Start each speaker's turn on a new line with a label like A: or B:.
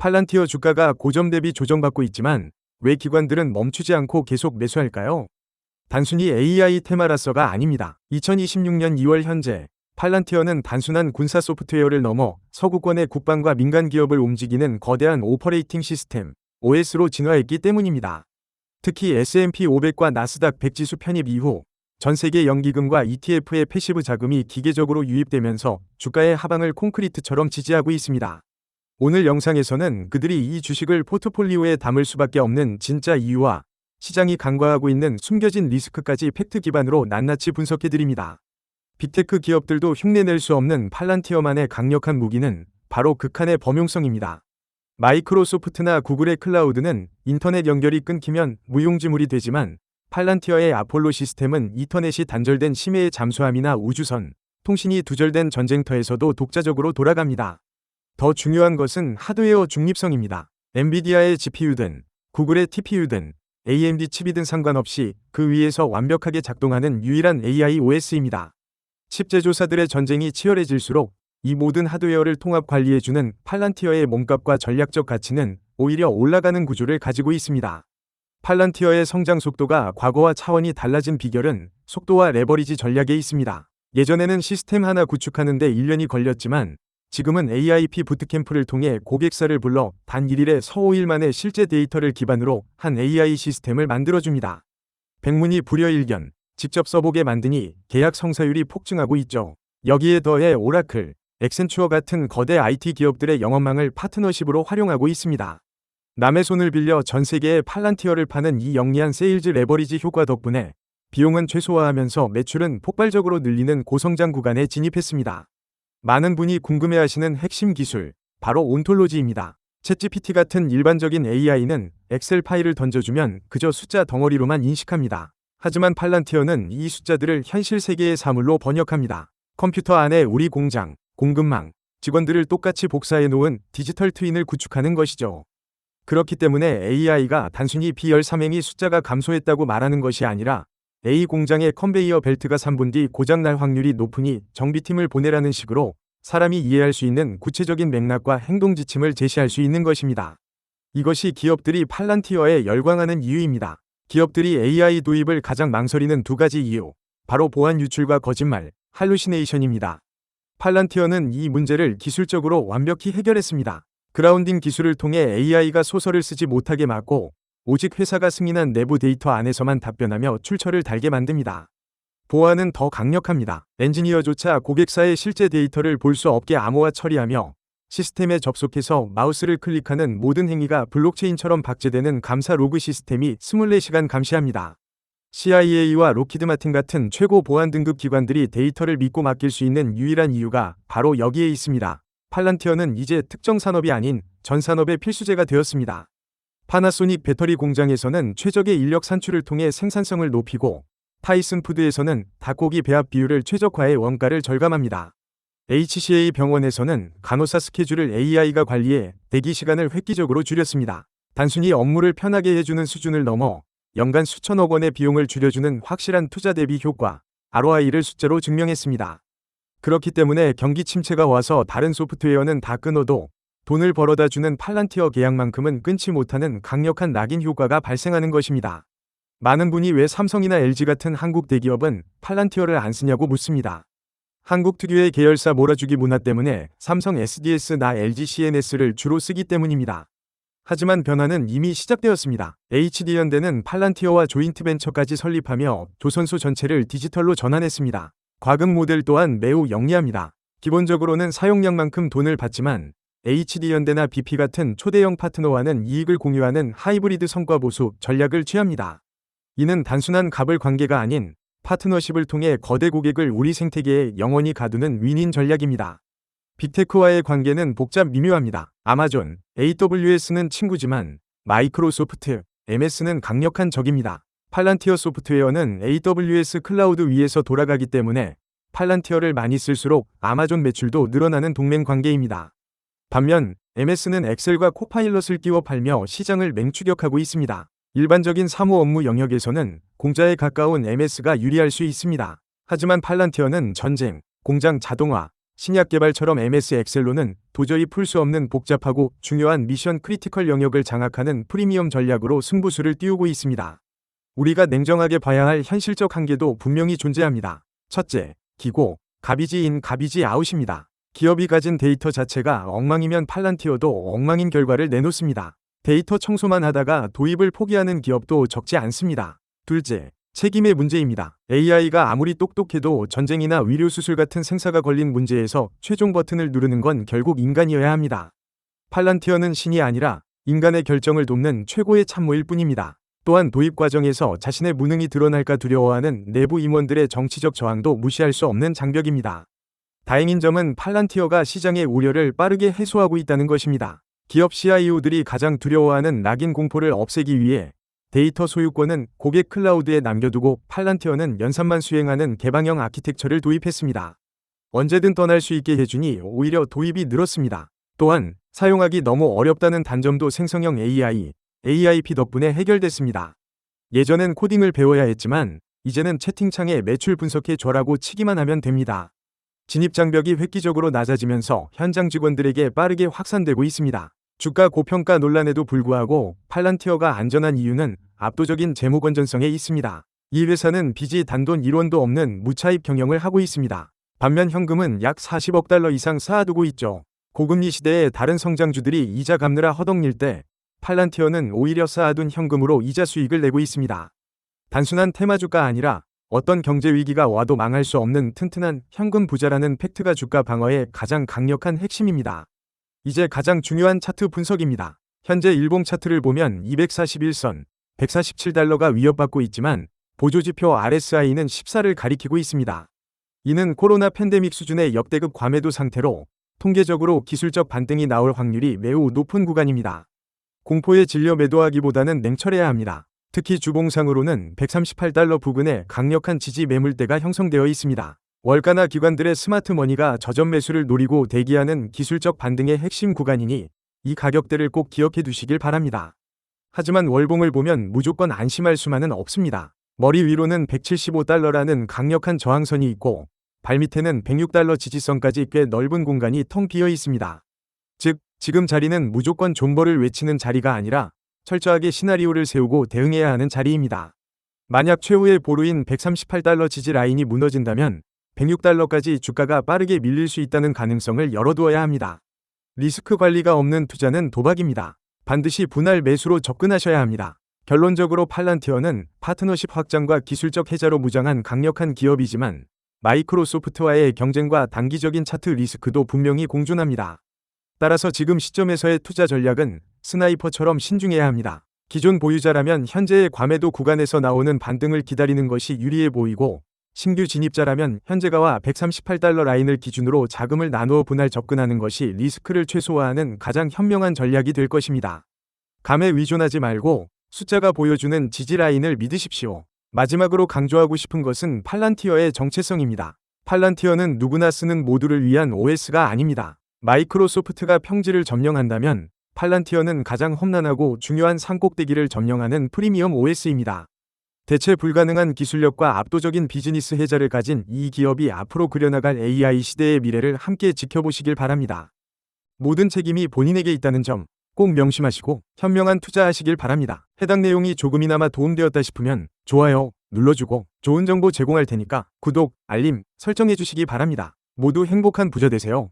A: 팔란티어 주가가 고점 대비 조정받고 있지만 왜 기관들은 멈추지 않고 계속 매수할까요? 단순히 AI 테마라서가 아닙니다. 2026년 2월 현재 팔란티어는 단순한 군사 소프트웨어를 넘어 서구권의 국방과 민간 기업을 움직이는 거대한 오퍼레이팅 시스템 OS로 진화했기 때문입니다. 특히 S&P 500과 나스닥 100 지수 편입 이후 전 세계 연기금과 ETF의 패시브 자금이 기계적으로 유입되면서 주가의 하방을 콘크리트처럼 지지하고 있습니다. 오늘 영상에서는 그들이 이 주식을 포트폴리오에 담을 수밖에 없는 진짜 이유와 시장이 간과하고 있는 숨겨진 리스크까지 팩트 기반으로 낱낱이 분석해드립니다. 빅테크 기업들도 흉내낼 수 없는 팔란티어만의 강력한 무기는 바로 극한의 범용성입니다. 마이크로소프트나 구글의 클라우드는 인터넷 연결이 끊기면 무용지물이 되지만 팔란티어의 아폴로 시스템은 인터넷이 단절된 심해의 잠수함이나 우주선, 통신이 두절된 전쟁터에서도 독자적으로 돌아갑니다. 더 중요한 것은 하드웨어 중립성입니다. 엔비디아의 GPU든 구글의 TPU든 AMD 칩이든 상관없이 그 위에서 완벽하게 작동하는 유일한 AI OS입니다. 칩 제조사들의 전쟁이 치열해질수록 이 모든 하드웨어를 통합 관리해주는 팔란티어의 몸값과 전략적 가치는 오히려 올라가는 구조를 가지고 있습니다. 팔란티어의 성장 속도가 과거와 차원이 달라진 비결은 속도와 레버리지 전략에 있습니다. 예전에는 시스템 하나 구축하는데 1년이 걸렸지만 지금은 AIP 부트캠프를 통해 고객사를 불러 단 1일에 서호일 만에 실제 데이터를 기반으로 한 AI 시스템을 만들어줍니다. 백문이 불여일견, 직접 써보게 만드니 계약 성사율이 폭증하고 있죠. 여기에 더해 오라클, 엑센추어 같은 거대 IT 기업들의 영업망을 파트너십으로 활용하고 있습니다. 남의 손을 빌려 전 세계에 팔란티어를 파는 이 영리한 세일즈 레버리지 효과 덕분에 비용은 최소화하면서 매출은 폭발적으로 늘리는 고성장 구간에 진입했습니다. 많은 분이 궁금해하시는 핵심 기술, 바로 온톨로지입니다. 챗GPT 같은 일반적인 AI는 엑셀 파일을 던져주면 그저 숫자 덩어리로만 인식합니다. 하지만 팔란티어는 이 숫자들을 현실 세계의 사물로 번역합니다. 컴퓨터 안에 우리 공장, 공급망, 직원들을 똑같이 복사해 놓은 디지털 트윈을 구축하는 것이죠. 그렇기 때문에 AI가 단순히 비열삼행이 숫자가 감소했다고 말하는 것이 아니라 A 공장의 컨베이어 벨트가 3분 뒤 고장날 확률이 높으니 정비팀을 보내라는 식으로 사람이 이해할 수 있는 구체적인 맥락과 행동 지침을 제시할 수 있는 것입니다. 이것이 기업들이 팔란티어에 열광하는 이유입니다. 기업들이 AI 도입을 가장 망설이는 두 가지 이유, 바로 보안 유출과 거짓말, 할루시네이션입니다. 팔란티어는 이 문제를 기술적으로 완벽히 해결했습니다. 그라운딩 기술을 통해 AI가 소설을 쓰지 못하게 막고 오직 회사가 승인한 내부 데이터 안에서만 답변하며 출처를 달게 만듭니다. 보안은 더 강력합니다. 엔지니어조차 고객사의 실제 데이터를 볼 수 없게 암호화 처리하며 시스템에 접속해서 마우스를 클릭하는 모든 행위가 블록체인처럼 박제되는 감사 로그 시스템이 24시간 감시합니다. CIA와 로키드 마틴 같은 최고 보안 등급 기관들이 데이터를 믿고 맡길 수 있는 유일한 이유가 바로 여기에 있습니다. 팔란티어는 이제 특정 산업이 아닌 전 산업의 필수제가 되었습니다. 파나소닉 배터리 공장에서는 최적의 인력 산출을 통해 생산성을 높이고 타이슨 푸드에서는 닭고기 배합 비율을 최적화해 원가를 절감합니다. HCA 병원에서는 간호사 스케줄을 AI가 관리해 대기 시간을 획기적으로 줄였습니다. 단순히 업무를 편하게 해주는 수준을 넘어 연간 수천억 원의 비용을 줄여주는 확실한 투자 대비 효과, ROI를 숫자로 증명했습니다. 그렇기 때문에 경기 침체가 와서 다른 소프트웨어는 다 끊어도 돈을 벌어다 주는 팔란티어 계약만큼은 끊지 못하는 강력한 낙인 효과가 발생하는 것입니다. 많은 분이 왜 삼성이나 LG 같은 한국 대기업은 팔란티어를 안 쓰냐고 묻습니다. 한국 특유의 계열사 몰아주기 문화 때문에 삼성 SDS나 LG CNS를 주로 쓰기 때문입니다. 하지만 변화는 이미 시작되었습니다. HD현대는 팔란티어와 조인트벤처까지 설립하며 조선소 전체를 디지털로 전환했습니다. 과금 모델 또한 매우 영리합니다. 기본적으로는 사용량만큼 돈을 받지만 HD현대나 BP 같은 초대형 파트너와는 이익을 공유하는 하이브리드 성과 보수 전략을 취합니다. 이는 단순한 갑을 관계가 아닌 파트너십을 통해 거대 고객을 우리 생태계에 영원히 가두는 윈윈 전략입니다. 빅테크와의 관계는 복잡 미묘합니다. 아마존, AWS는 친구지만 마이크로소프트, MS는 강력한 적입니다. 팔란티어 소프트웨어는 AWS 클라우드 위에서 돌아가기 때문에 팔란티어를 많이 쓸수록 아마존 매출도 늘어나는 동맹 관계입니다. 반면 MS는 엑셀과 코파일럿을 끼워 팔며 시장을 맹추격하고 있습니다. 일반적인 사무 업무 영역에서는 공자에 가까운 MS가 유리할 수 있습니다. 하지만 팔란티어는 전쟁, 공장 자동화, 신약 개발처럼 MS 엑셀로는 도저히 풀 수 없는 복잡하고 중요한 미션 크리티컬 영역을 장악하는 프리미엄 전략으로 승부수를 띄우고 있습니다. 우리가 냉정하게 봐야 할 현실적 한계도 분명히 존재합니다. 첫째, 기고, 가비지 인 가비지 아웃입니다. 기업이 가진 데이터 자체가 엉망이면 팔란티어도 엉망인 결과를 내놓습니다. 데이터 청소만 하다가 도입을 포기하는 기업도 적지 않습니다. 둘째, 책임의 문제입니다. AI가 아무리 똑똑해도 전쟁이나 의료수술 같은 생사가 걸린 문제에서 최종 버튼을 누르는 건 결국 인간이어야 합니다. 팔란티어는 신이 아니라 인간의 결정을 돕는 최고의 참모일 뿐입니다. 또한 도입 과정에서 자신의 무능이 드러날까 두려워하는 내부 임원들의 정치적 저항도 무시할 수 없는 장벽입니다. 다행인 점은 팔란티어가 시장의 우려를 빠르게 해소하고 있다는 것입니다. 기업 CIO들이 가장 두려워하는 낙인 공포를 없애기 위해 데이터 소유권은 고객 클라우드에 남겨두고 팔란티어는 연산만 수행하는 개방형 아키텍처를 도입했습니다. 언제든 떠날 수 있게 해주니 오히려 도입이 늘었습니다. 또한 사용하기 너무 어렵다는 단점도 생성형 AI, AIP 덕분에 해결됐습니다. 예전엔 코딩을 배워야 했지만 이제는 채팅창에 매출 분석해 줘라고 치기만 하면 됩니다. 진입 장벽이 획기적으로 낮아지면서 현장 직원들에게 빠르게 확산되고 있습니다. 주가 고평가 논란에도 불구하고 팔란티어가 안전한 이유는 압도적인 재무 건전성에 있습니다. 이 회사는 빚이 단돈 1원도 없는 무차입 경영을 하고 있습니다. 반면 현금은 약 40억 달러 이상 쌓아두고 있죠. 고금리 시대에 다른 성장주들이 이자 갚느라 허덕일 때 팔란티어는 오히려 쌓아둔 현금으로 이자 수익을 내고 있습니다. 단순한 테마주가 아니라 어떤 경제 위기가 와도 망할 수 없는 튼튼한 현금 부자라는 팩트가 주가 방어의 가장 강력한 핵심입니다. 이제 가장 중요한 차트 분석입니다. 현재 일봉 차트를 보면 241선, 147달러가 위협받고 있지만 보조지표 RSI는 14를 가리키고 있습니다. 이는 코로나 팬데믹 수준의 역대급 과매도 상태로 통계적으로 기술적 반등이 나올 확률이 매우 높은 구간입니다. 공포에 질려 매도하기보다는 냉철해야 합니다. 특히 주봉상으로는 138달러 부근에 강력한 지지 매물대가 형성되어 있습니다. 월가나 기관들의 스마트머니가 저점 매수를 노리고 대기하는 기술적 반등의 핵심 구간이니 이 가격대를 꼭 기억해 두시길 바랍니다. 하지만 월봉을 보면 무조건 안심할 수만은 없습니다. 머리 위로는 175달러라는 강력한 저항선이 있고 발밑에는 106달러 지지선까지 꽤 넓은 공간이 텅 비어 있습니다. 즉, 지금 자리는 무조건 존버를 외치는 자리가 아니라 철저하게 시나리오를 세우고 대응해야 하는 자리입니다. 만약 최후의 보루인 138달러 지지 라인이 무너진다면 106달러까지 주가가 빠르게 밀릴 수 있다는 가능성을 열어두어야 합니다. 리스크 관리가 없는 투자는 도박입니다. 반드시 분할 매수로 접근하셔야 합니다. 결론적으로 팔란티어는 파트너십 확장과 기술적 해자로 무장한 강력한 기업이지만 마이크로소프트와의 경쟁과 단기적인 차트 리스크도 분명히 공존합니다. 따라서 지금 시점에서의 투자 전략은 스나이퍼처럼 신중해야 합니다. 기존 보유자라면 현재의 과매도 구간에서 나오는 반등을 기다리는 것이 유리해 보이고 신규 진입자라면 현재가와 138달러 라인을 기준으로 자금을 나누어 분할 접근하는 것이 리스크를 최소화하는 가장 현명한 전략이 될 것입니다. 감에 위존하지 말고 숫자가 보여주는 지지 라인을 믿으십시오. 마지막으로 강조하고 싶은 것은 팔란티어의 정체성입니다. 팔란티어는 누구나 쓰는 모두를 위한 OS가 아닙니다. 마이크로소프트가 평지를 점령한다면 팔란티어는 가장 험난하고 중요한 산꼭대기를 점령하는 프리미엄 OS입니다. 대체 불가능한 기술력과 압도적인 비즈니스 혜자를 가진 이 기업이 앞으로 그려나갈 AI 시대의 미래를 함께 지켜보시길 바랍니다. 모든 책임이 본인에게 있다는 점 꼭 명심하시고 현명한 투자하시길 바랍니다. 해당 내용이 조금이나마 도움되었다 싶으면 좋아요 눌러주고 좋은 정보 제공할 테니까 구독, 알림 설정해 주시기 바랍니다. 모두 행복한 부자 되세요.